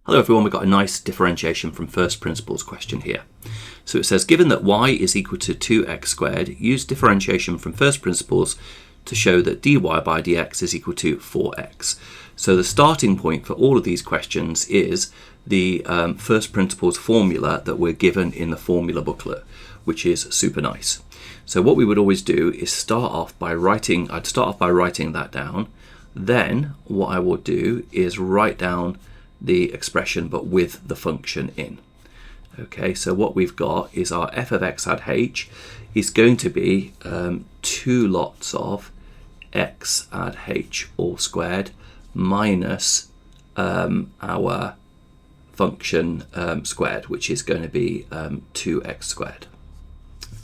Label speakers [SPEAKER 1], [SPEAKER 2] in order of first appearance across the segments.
[SPEAKER 1] Hello everyone, we've got a nice differentiation from first principles question here. So it says, given that y is equal to 2x squared, use differentiation from first principles to show that dy by dx is equal to 4x. So the starting point for all of these questions is the first principles formula that we're given in the formula booklet, which is super nice. So what we would always do is I'd start off by writing that down. Then what I will do is write down the expression but with the function in. Okay, so what we've got is our f of x add h is going to be 2 lots of x add h all squared minus our function squared, which is going to be 2x squared.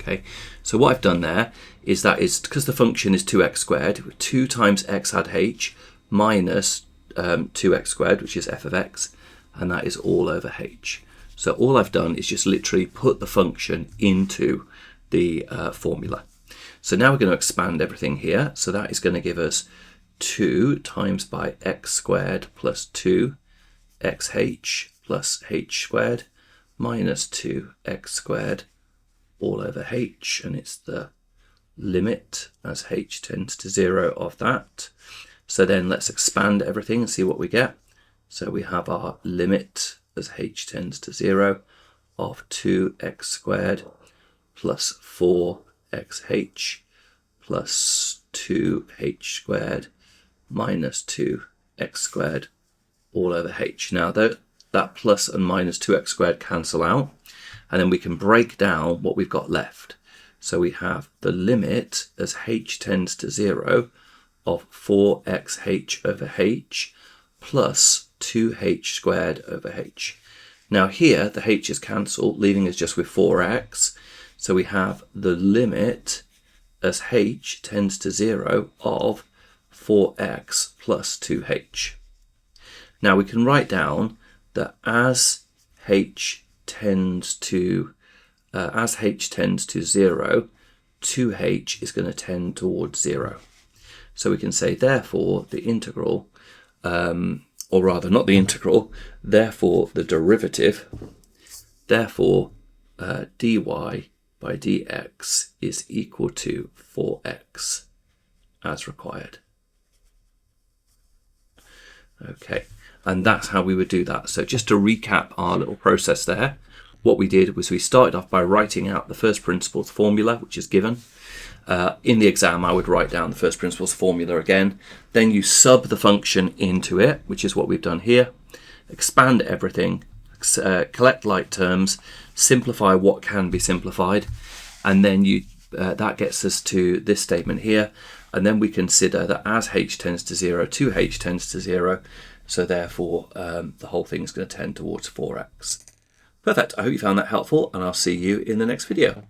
[SPEAKER 1] Okay, so what I've done there is because the function is 2x squared, 2 times x add h minus 2x squared, which is f of x, and that is all over h. So all I've done is just literally put the function into the formula. So now we're going to expand everything here. So that is going to give us 2 times by x squared plus 2xh plus h squared minus 2x squared all over h, and it's the limit as h tends to 0 of that. So then let's expand everything and see what we get. So we have our limit as h tends to 0 of 2x squared plus 4xh plus 2h squared minus 2x squared all over h. Now that plus and minus 2x squared cancel out, and then we can break down what we've got left. So we have the limit as h tends to 0 of 4xh over h plus 2h squared over h. Now here the h is cancelled, leaving us just with 4x. So we have the limit as h tends to 0 of 4x plus 2h. Now we can write down that as h tends to 0, 2h is going to tend towards 0. So we can say, therefore, the integral, or rather not the integral, therefore the derivative, therefore dy by dx is equal to 4x as required. Okay, and that's how we would do that. So just to recap our little process there, what we did was we started off by writing out the first principles formula, which is given. In the exam, I would write down the first principles formula again. Then you sub the function into it, which is what we've done here. Expand everything, collect like terms, simplify what can be simplified, and then that gets us to this statement here. And then we consider that as h tends to 0, 2h tends to 0, so therefore the whole thing is going to tend towards 4x. Perfect. I hope you found that helpful, and I'll see you in the next video.